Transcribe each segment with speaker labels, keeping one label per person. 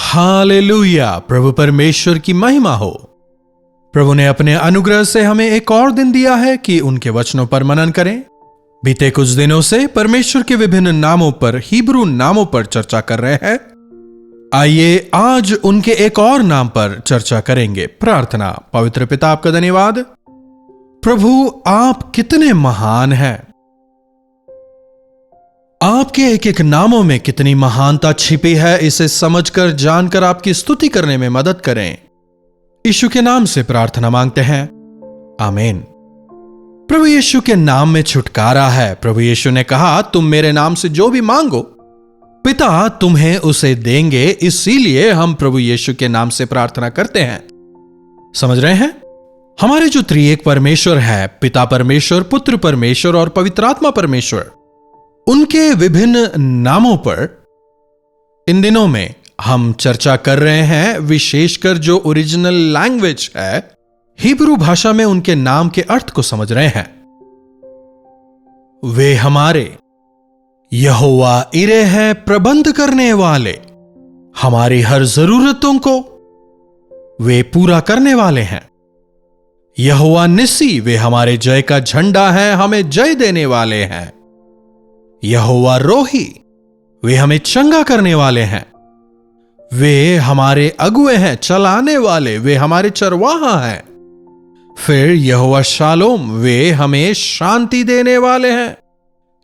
Speaker 1: Hallelujah. प्रभु परमेश्वर की महिमा हो। प्रभु ने अपने अनुग्रह से हमें एक और दिन दिया है कि उनके वचनों पर मनन करें। बीते कुछ दिनों से परमेश्वर के विभिन्न नामों पर, हिब्रू नामों पर चर्चा कर रहे हैं। आइए आज उनके एक और नाम पर चर्चा करेंगे। प्रार्थना। पवित्र पिता, आपका धन्यवाद। प्रभु आप कितने महान हैं। आपके एक एक नामों में कितनी महानता छिपी है, इसे समझकर जानकर आपकी स्तुति करने में मदद करें। यीशु के नाम से प्रार्थना मांगते हैं, आमीन। प्रभु यीशु के नाम में छुटकारा है। प्रभु यीशु ने कहा, तुम मेरे नाम से जो भी मांगो पिता तुम्हें उसे देंगे। इसीलिए हम प्रभु यीशु के नाम से प्रार्थना करते हैं। समझ रहे हैं? हमारे जो त्रिएक परमेश्वर है, पिता परमेश्वर, पुत्र परमेश्वर और पवित्र आत्मा परमेश्वर, उनके विभिन्न नामों पर इन दिनों में हम चर्चा कर रहे हैं। विशेषकर जो ओरिजिनल लैंग्वेज है, हिब्रू भाषा में उनके नाम के अर्थ को समझ रहे हैं। वे हमारे यहोवा इरे हैं, प्रबंध करने वाले। हमारी हर जरूरतों को वे पूरा करने वाले हैं। यहोवा निसी, वे हमारे जय का झंडा है, हमें जय देने वाले हैं। यहोवा रोही, वे हमें चंगा करने वाले हैं। वे हमारे अगुए हैं, चलाने वाले। वे हमारे चरवाहा हैं। फिर यहोवा शालोम, वे हमें शांति देने वाले हैं।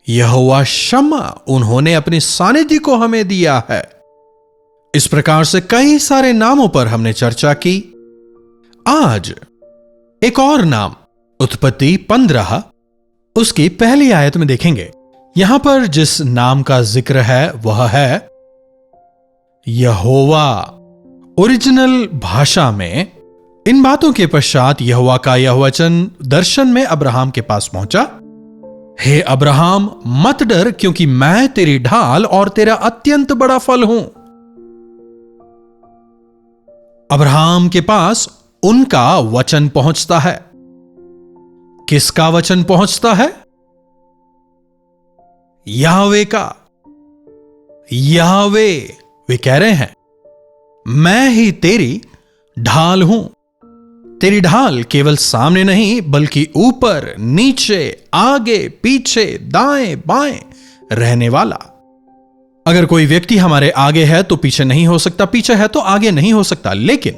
Speaker 1: यहोवा शम्मा, उन्होंने अपनी सानिध्य को हमें दिया है। इस प्रकार से कई सारे नामों पर हमने चर्चा की। आज एक और नाम, उत्पत्ति 15 उसकी पहली आयत में देखेंगे। यहां पर जिस नाम का जिक्र है वह है यहोवा। ओरिजिनल भाषा में इन बातों के पश्चात यहोवा का यह वचन दर्शन में अब्राहम के पास पहुंचा। हे अब्राहम, मत डर, क्योंकि मैं तेरी ढाल और तेरा अत्यंत बड़ा फल हूं। अब्राहम के पास उनका वचन पहुंचता है। किसका वचन पहुंचता है? याहवे का। याहवे वे कह रहे हैं, मैं ही तेरी ढाल हूं। तेरी ढाल केवल सामने नहीं, बल्कि ऊपर, नीचे, आगे, पीछे, दाएं बाएं रहने वाला। अगर कोई व्यक्ति हमारे आगे है तो पीछे नहीं हो सकता, पीछे है तो आगे नहीं हो सकता। लेकिन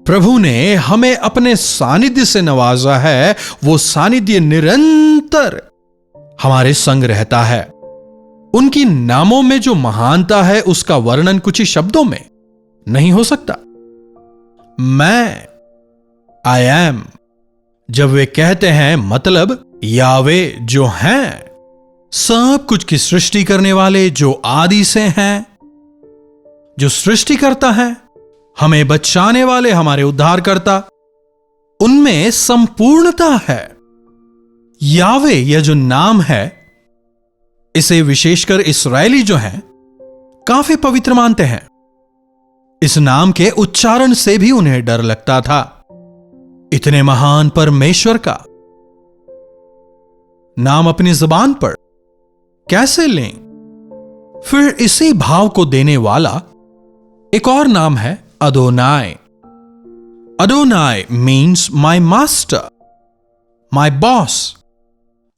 Speaker 1: प्रभु ने हमें अपने सानिध्य से नवाजा है। वो सानिध्य निरंतर हमारे संग रहता है। उनकी नामों में जो महानता है उसका वर्णन कुछ ही शब्दों में नहीं हो सकता। मैं आई एम, जब वे कहते हैं, मतलब यावे जो हैं, सब कुछ की सृष्टि करने वाले, जो आदि से हैं, जो सृष्टि करता है, हमें बचाने वाले, हमारे उद्धारकर्ता, उनमें संपूर्णता है। यावे यह जो नाम है, इसे विशेषकर इस्राएली जो हैं काफी पवित्र मानते हैं। इस नाम के उच्चारण से भी उन्हें डर लगता था। इतने महान परमेश्वर का नाम अपनी जुबान पर कैसे लें? फिर इसी भाव को देने वाला एक और नाम है Adonai. Adonai means my master, my boss,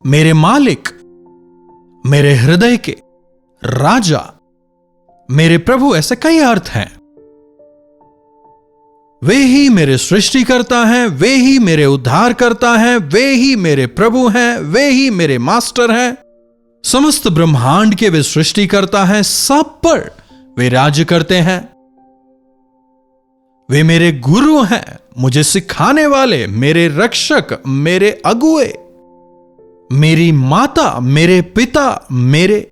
Speaker 1: मेरे मालिक, मेरे हृदय के राजा, मेरे प्रभु। ऐसे कई अर्थ हैं। वे ही मेरे सृष्टि करता हैं, वे ही मेरे उद्धार करता हैं, वे ही मेरे प्रभु हैं, वे ही मेरे मास्टर हैं। समस्त ब्रह्मांड के वे सृष्टि करता हैं, सब पर वे राज्य करते हैं। वे मेरे गुरु हैं, मुझे सिखाने वाले, मेरे रक्षक, मेरे अगुए, मेरी माता, मेरे पिता, मेरे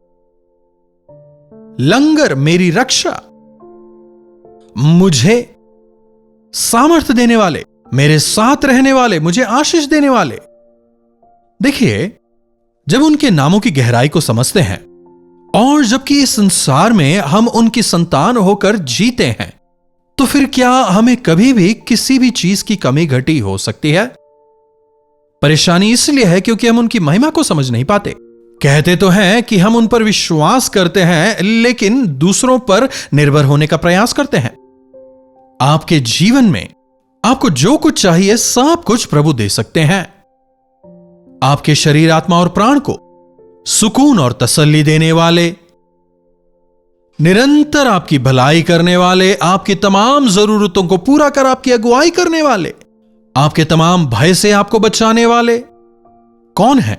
Speaker 1: लंगर, मेरी रक्षा, मुझे सामर्थ्य देने वाले, मेरे साथ रहने वाले, मुझे आशीष देने वाले। देखिए, जब उनके नामों की गहराई को समझते हैं और जबकि इस संसार में हम उनकी संतान होकर जीते हैं, तो फिर क्या हमें कभी भी किसी भी चीज की कमी घटी हो सकती है? परेशानी इसलिए है क्योंकि हम उनकी महिमा को समझ नहीं पाते। कहते तो हैं कि हम उन पर विश्वास करते हैं, लेकिन दूसरों पर निर्भर होने का प्रयास करते हैं। आपके जीवन में आपको जो कुछ चाहिए सब कुछ प्रभु दे सकते हैं। आपके शरीर, आत्मा और प्राण को सुकून और तसल्ली देने वाले, निरंतर आपकी भलाई करने वाले, आपकी तमाम जरूरतों को पूरा कर आपकी अगुवाई करने वाले, आपके तमाम भय से आपको बचाने वाले कौन है?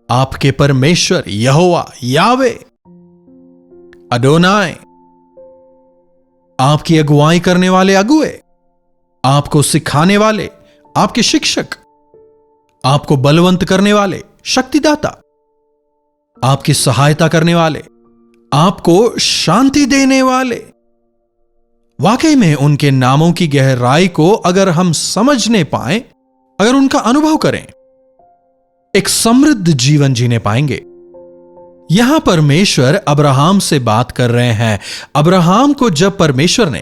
Speaker 1: आपके परमेश्वर यहोवा, यावे, अडोनाय। आपकी अगुवाई करने वाले अगुए, आपको सिखाने वाले, आपके शिक्षक, आपको बलवंत करने वाले, शक्तिदाता, आपकी सहायता करने वाले, आपको शांति देने वाले। वाकई में उनके नामों की गहराई को अगर हम समझने पाएं, अगर उनका अनुभव करें, एक समृद्ध जीवन जीने पाएंगे। यहां परमेश्वर अब्राहम से बात कर रहे हैं। अब्राहम को जब परमेश्वर ने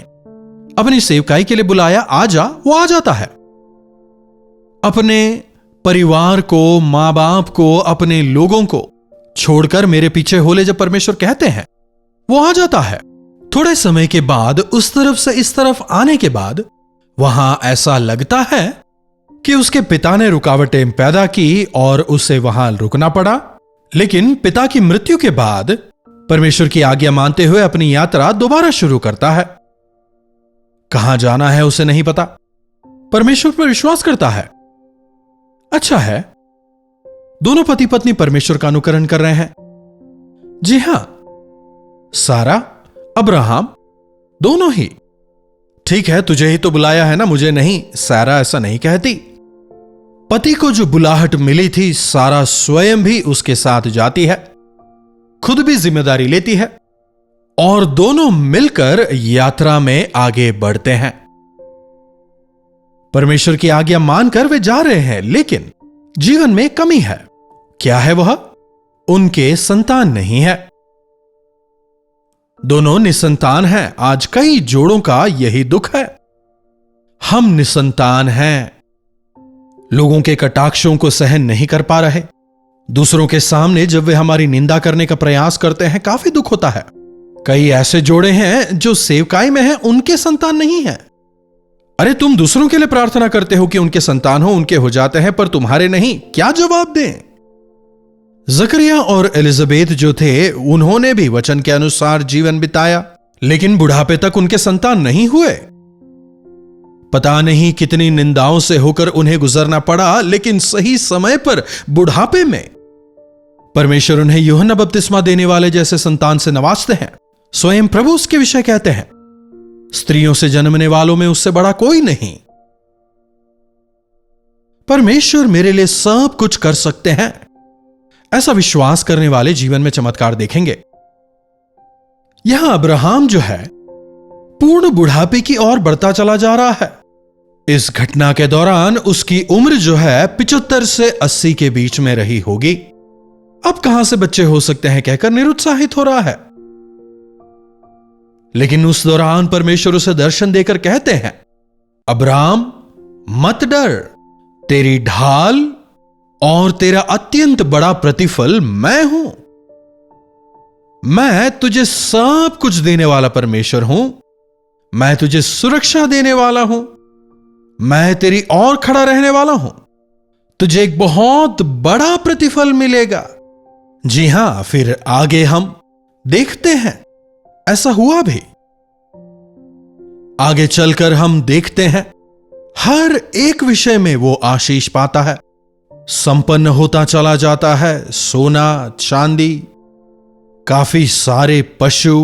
Speaker 1: अपनी सेवकाई के लिए बुलाया, आजा, वो आ जाता है। अपने परिवार को, मां बाप को, अपने लोगों को छोड़कर मेरे पीछे हो ले, जब परमेश्वर कहते हैं, वो आ जाता है। थोड़े समय के बाद, उस तरफ से इस तरफ आने के बाद, वहां ऐसा लगता है कि उसके पिता ने रुकावटें पैदा की और उसे वहां रुकना पड़ा। लेकिन पिता की मृत्यु के बाद परमेश्वर की आज्ञा मानते हुए अपनी यात्रा दोबारा शुरू करता है। कहां जाना है उसे नहीं पता, परमेश्वर पर विश्वास करता है। अच्छा है, दोनों पति पत्नी परमेश्वर का अनुकरण कर रहे हैं। जी हां, सारा, अब्राहम, दोनों ही। ठीक है, तुझे ही तो बुलाया है ना, मुझे नहीं। सारा ऐसा नहीं कहती। पति को जो बुलाहट मिली थी, सारा स्वयं भी उसके साथ जाती है, खुद भी जिम्मेदारी लेती है और दोनों मिलकर यात्रा में आगे बढ़ते हैं। परमेश्वर की आज्ञा मानकर वे जा रहे हैं, लेकिन जीवन में कमी है। क्या है वह? उनके संतान नहीं है। दोनों निसंतान हैं। आज कई जोड़ों का यही दुख है। हम निसंतान हैं, लोगों के कटाक्षों को सहन नहीं कर पा रहे। दूसरों के सामने जब वे हमारी निंदा करने का प्रयास करते हैं, काफी दुख होता है। कई ऐसे जोड़े हैं जो सेवकाई में हैं, उनके संतान नहीं हैं। अरे, तुम दूसरों के लिए प्रार्थना करते हो कि उनके संतान हो, उनके हो जाते हैं, पर तुम्हारे नहीं। क्या जवाब दें? जकरिया और एलिजाबेथ जो थे, उन्होंने भी वचन के अनुसार जीवन बिताया, लेकिन बुढ़ापे तक उनके संतान नहीं हुए। पता नहीं कितनी निंदाओं से होकर उन्हें गुजरना पड़ा, लेकिन सही समय पर बुढ़ापे में परमेश्वर उन्हें यूहन्ना बपतिस्मा देने वाले जैसे संतान से नवाजते हैं। स्वयं प्रभु उसके विषय कहते हैं, स्त्रियों से जन्मने वालों में उससे बड़ा कोई नहीं। परमेश्वर मेरे लिए सब कुछ कर सकते हैं, ऐसा विश्वास करने वाले जीवन में चमत्कार देखेंगे। यहां अब्राहम जो है, पूर्ण बुढ़ापे की ओर बढ़ता चला जा रहा है। इस घटना के दौरान उसकी उम्र जो है 75 से 80 के बीच में रही होगी। अब कहां से बच्चे हो सकते हैं कहकर निरुत्साहित हो रहा है। लेकिन उस दौरान परमेश्वर उसे दर्शन देकर कहते हैं, अब्राहम मत डर, तेरी ढाल और तेरा अत्यंत बड़ा प्रतिफल मैं हूं। मैं तुझे सब कुछ देने वाला परमेश्वर हूं। मैं तुझे सुरक्षा देने वाला हूं। मैं तेरी ओर खड़ा रहने वाला हूं। तुझे एक बहुत बड़ा प्रतिफल मिलेगा। जी हां, फिर आगे हम देखते हैं ऐसा हुआ भी। आगे चलकर हम देखते हैं हर एक विषय में वो आशीष पाता है, संपन्न होता चला जाता है। सोना, चांदी, काफी सारे पशु,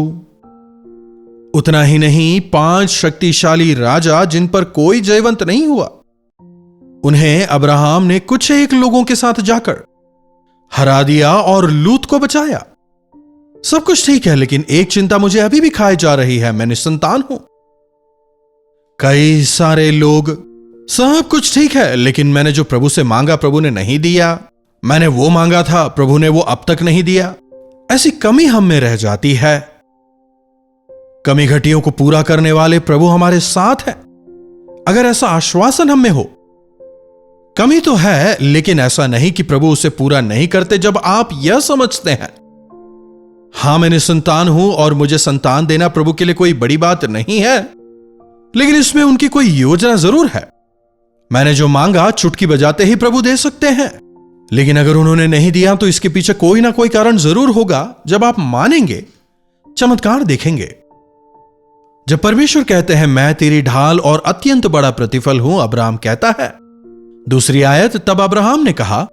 Speaker 1: उतना ही नहीं 5 शक्तिशाली राजा जिन पर कोई जयवंत नहीं हुआ, उन्हें अब्राहम ने कुछ एक लोगों के साथ जाकर हरा दिया और लूत को बचाया। सब कुछ ठीक है, लेकिन एक चिंता मुझे अभी भी खाई जा रही है, मैं निसंतान हूं। कई सारे लोग, सब कुछ ठीक है, लेकिन मैंने जो प्रभु से मांगा प्रभु ने नहीं दिया। मैंने वो मांगा था, प्रभु ने वो अब तक नहीं दिया। ऐसी कमी हम में रह जाती है। कमी घटियों को पूरा करने वाले प्रभु हमारे साथ हैं। अगर ऐसा आश्वासन हम में हो, कमी तो है, लेकिन ऐसा नहीं कि प्रभु उसे पूरा नहीं करते। जब आप यह समझते हैं, हां मैं निसंतान हूं और मुझे संतान देना प्रभु के लिए कोई बड़ी बात नहीं है, लेकिन इसमें उनकी कोई योजना जरूर है। मैंने जो मांगा चुटकी बजाते ही प्रभु दे सकते हैं, लेकिन अगर उन्होंने नहीं दिया तो इसके पीछे कोई ना कोई कारण जरूर होगा। जब आप मानेंगे, चमत्कार देखेंगे। जब परमेश्वर कहते हैं मैं तेरी ढाल और अत्यंत बड़ा प्रतिफल हूं, अब्राहम कहता है। दूसरी आयत, तब अब्राहम ने कहा,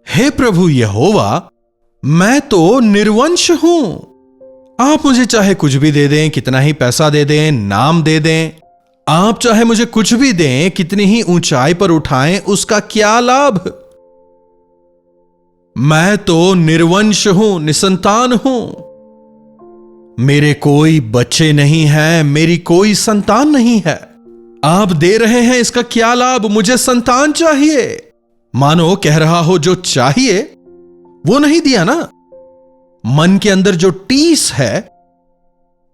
Speaker 1: हे प्रभु यहोवा, मैं तो निर्वंश हूं। आप मुझे चाहे कुछ भी दे दें, कितना ही पैसा दे दें, नाम दे दें, आप चाहे मुझे कुछ भी दें, कितनी ही ऊंचाई पर उठाएं, उसका क्या लाभ? मैं तो निर्वंश हूं, निसंतान हूं। मेरे कोई बच्चे नहीं हैं, मेरी कोई संतान नहीं है। आप दे रहे हैं, इसका क्या लाभ? मुझे संतान चाहिए। मानो कह रहा हो जो चाहिए वो नहीं दिया ना। मन के अंदर जो टीस है,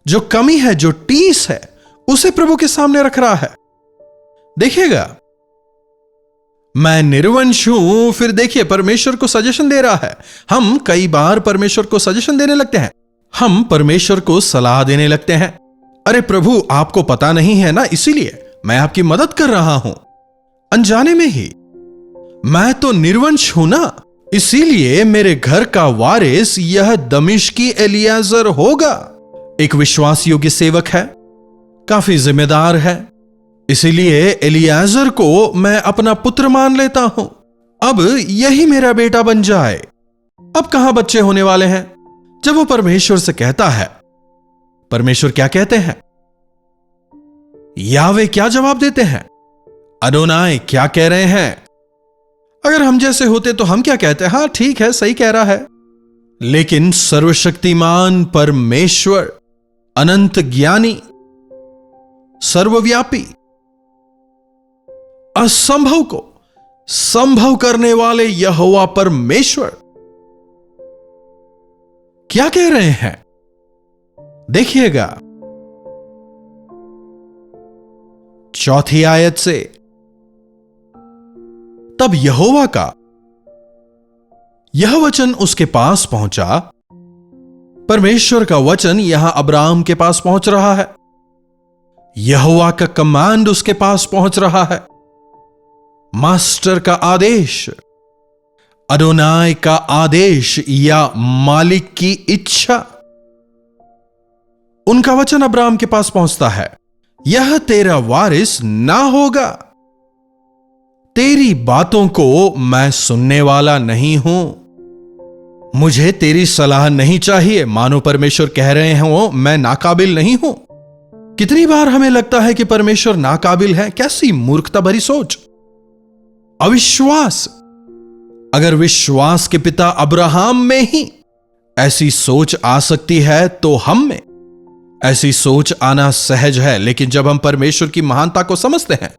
Speaker 1: जो कमी है, जो टीस है, उसे प्रभु के सामने रख रहा है। देखिएगा, मैं निर्वंश हूं, फिर देखिए परमेश्वर को सजेशन दे रहा है। हम कई बार परमेश्वर को सजेशन देने लगते हैं, हम परमेश्वर को सलाह देने लगते हैं। अरे प्रभु, आपको पता नहीं है ना, इसीलिए मैं आपकी मदद कर रहा हूं, अनजाने में ही। मैं तो निर्वंश हूं ना, इसीलिए मेरे घर का वारिस यह दमिश्की एलियाजर होगा। एक विश्वास योग्य सेवक है, काफी जिम्मेदार है, इसीलिए एलियाजर को मैं अपना पुत्र मान लेता हूं। अब यही मेरा बेटा बन जाए। अब कहां बच्चे होने वाले हैं? जब वो परमेश्वर से कहता है, परमेश्वर क्या कहते हैं? यावे क्या जवाब देते हैं? अदोनाई क्या कह रहे हैं? अगर हम जैसे होते तो हम क्या कहते हैं? हां ठीक है, सही कह रहा है। लेकिन सर्वशक्तिमान परमेश्वर, अनंत ज्ञानी, सर्वव्यापी, असंभव को संभव करने वाले यहोवा परमेश्वर क्या कह रहे हैं? देखिएगा, चौथी आयत से, तब यहोवा का यह वचन उसके पास पहुंचा। परमेश्वर का वचन यहां अब्राहम के पास पहुंच रहा है, यहोवा का कमांड उसके पास पहुंच रहा है, मास्टर का आदेश, अदोनाई का आदेश या मालिक की इच्छा। उनका वचन अब्राहम के पास पहुंचता है, यह तेरा वारिस ना होगा। तेरी बातों को मैं सुनने वाला नहीं हूं, मुझे तेरी सलाह नहीं चाहिए। मानो परमेश्वर कह रहे हो मैं नाकाबिल नहीं हूं। कितनी बार हमें लगता है कि परमेश्वर नाकाबिल है। कैसी मूर्खता भरी सोच, अविश्वास। अगर विश्वास के पिता अब्राहम में ही ऐसी सोच आ सकती है तो हम में ऐसी सोच आना सहज है। लेकिन जब हम परमेश्वर की महानता को समझते हैं,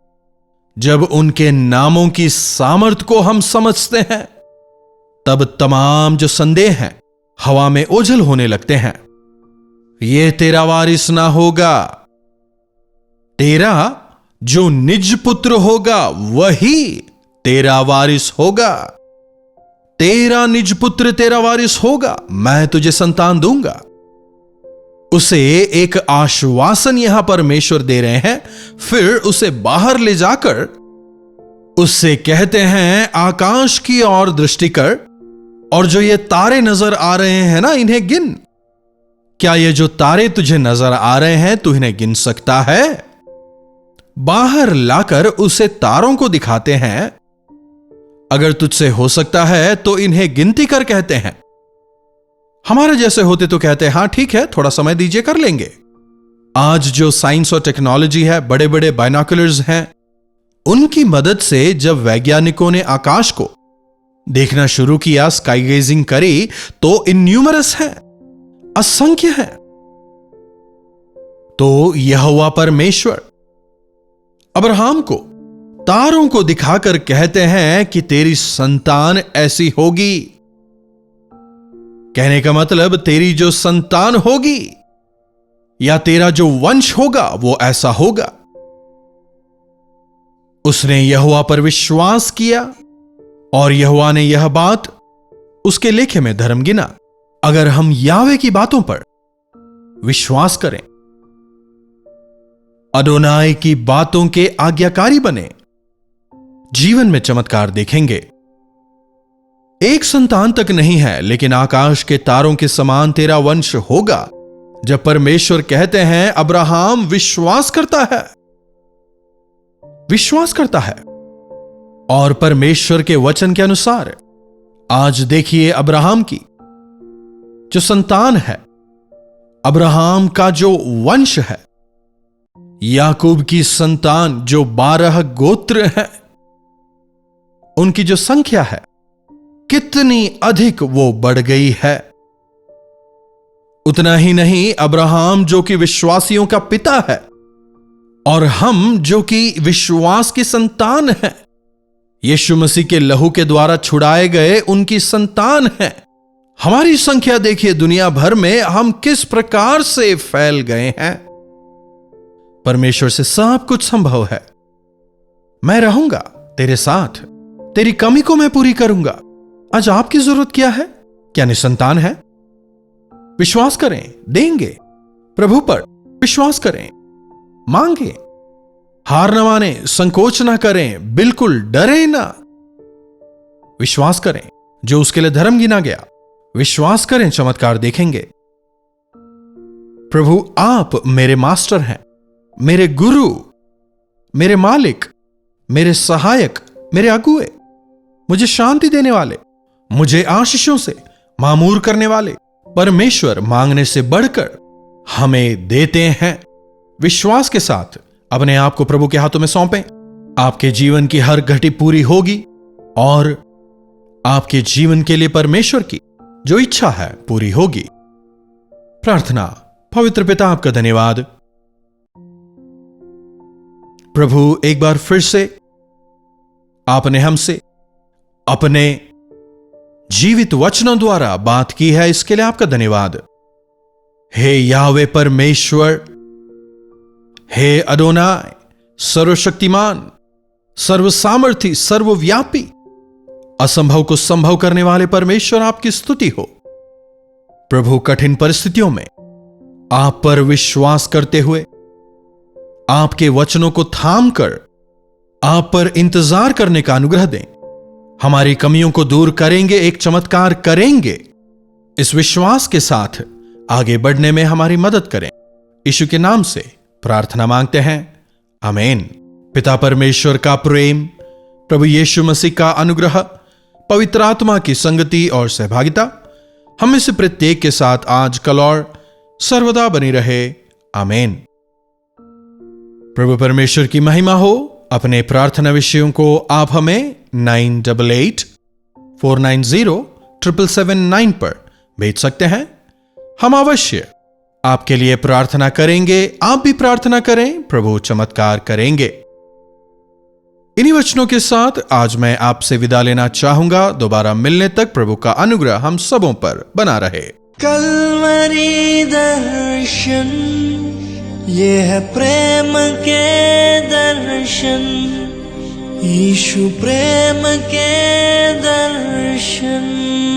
Speaker 1: जब उनके नामों की सामर्थ को हम समझते हैं, तब तमाम जो संदेह हैं हवा में ओझल होने लगते हैं। यह तेरा वारिस ना होगा, तेरा जो निज पुत्र होगा वही तेरा वारिस होगा। तेरा निज पुत्र तेरा वारिस होगा, मैं तुझे संतान दूंगा। उसे एक आश्वासन यहां परमेश्वर दे रहे हैं, फिर उसे बाहर ले जाकर उससे कहते हैं आकाश की ओर दृष्टि कर, और जो ये तारे नजर आ रहे हैं ना, इन्हें गिन। क्या ये जो तारे तुझे नजर आ रहे हैं तू इन्हें गिन सकता है? बाहर लाकर उसे तारों को दिखाते हैं। अगर तुझसे हो सकता है तो इन्हें गिनती कर कहते हैं। हमारे जैसे होते तो कहते हैं हां ठीक है, थोड़ा समय दीजिए, कर लेंगे। आज जो साइंस और टेक्नोलॉजी है, बड़े बड़े बाइनोकुलर्स हैं, उनकी मदद से जब वैज्ञानिकों ने आकाश को देखना शुरू किया, स्काई गेजिंग करी, तो इन्यूमरस है, असंख्य है। तो यहोवा परमेश्वर अब्राहम को तारों को दिखाकर कहते हैं कि तेरी संतान ऐसी होगी। कहने का मतलब तेरी जो संतान होगी या तेरा जो वंश होगा वो ऐसा होगा। उसने यहोवा पर विश्वास किया और यहोवा ने यह बात उसके लेखे में धर्म गिना। अगर हम यावे की बातों पर विश्वास करें, अदोनाई की बातों के आज्ञाकारी बने, जीवन में चमत्कार देखेंगे। एक संतान तक नहीं है, लेकिन आकाश के तारों के समान तेरा वंश होगा। जब परमेश्वर कहते हैं अब्राहम विश्वास करता है, विश्वास करता है, और परमेश्वर के वचन के अनुसार आज देखिए अब्राहम की जो संतान है, अब्राहम का जो वंश है, याकूब की संतान जो 12 गोत्र है, उनकी जो संख्या है कितनी अधिक वो बढ़ गई है। उतना ही नहीं, अब्राहम जो कि विश्वासियों का पिता है और हम जो कि विश्वास की संतान है, यीशु मसीह के लहू के द्वारा छुड़ाए गए उनकी संतान है। हमारी संख्या देखिए, दुनिया भर में हम किस प्रकार से फैल गए हैं। परमेश्वर से सब कुछ संभव है। मैं रहूंगा तेरे साथ, तेरी कमी को मैं पूरी करूंगा। आज आपकी जरूरत क्या है? क्या निसंतान है? विश्वास करें, देंगे। प्रभु पर विश्वास करें, मांगे। हार न माने, संकोच ना करें, बिल्कुल डरे ना। विश्वास करें, जो उसके लिए धर्म गिना गया, विश्वास करें, चमत्कार देखेंगे। प्रभु आप मेरे मास्टर हैं, मेरे गुरु, मेरे मालिक, मेरे सहायक, मेरे अगुए, मुझे शांति देने वाले, मुझे आशीषों से मामूर करने वाले परमेश्वर मांगने से बढ़कर हमें देते हैं। विश्वास के साथ अपने आप को प्रभु के हाथों में सौंपें। आपके जीवन की हर घटी पूरी होगी और आपके जीवन के लिए परमेश्वर की जो इच्छा है पूरी होगी। प्रार्थना। पवित्र पिता, आपका धन्यवाद प्रभु, एक बार फिर से आपने हमसे अपने जीवित वचनों द्वारा बात की है, इसके लिए आपका धन्यवाद। हे यावे परमेश्वर, हे अदोनाई, सर्वशक्तिमान, सर्वसामर्थी, सर्वव्यापी, असंभव को संभव करने वाले परमेश्वर, आपकी स्तुति हो। प्रभु, कठिन परिस्थितियों में आप पर विश्वास करते हुए, आपके वचनों को थाम कर आप पर इंतजार करने का अनुग्रह दें। हमारी कमियों को दूर करेंगे, एक चमत्कार करेंगे। इस विश्वास के साथ आगे बढ़ने में हमारी मदद करें। यीशु के नाम से प्रार्थना मांगते हैं, आमीन। पिता परमेश्वर का प्रेम, प्रभु यीशु मसीह का अनुग्रह, पवित्र आत्मा की संगति और सहभागिता हम में से प्रत्येक के साथ आज, कल और सर्वदा बनी रहे। आमीन। प्रभु परमेश्वर की महिमा हो। अपने प्रार्थना विषयों को आप हमें 9884907779 पर भेज सकते हैं। हम अवश्य आपके लिए प्रार्थना करेंगे। आप भी प्रार्थना करें, प्रभु चमत्कार करेंगे। इन्हीं वचनों के साथ आज मैं आपसे विदा लेना चाहूंगा। दोबारा मिलने तक प्रभु का अनुग्रह हम सबों पर बना रहे।
Speaker 2: कल्वरी दर्शन, ये है प्रेम के दर्शन, यीशु प्रेम के दर्शन।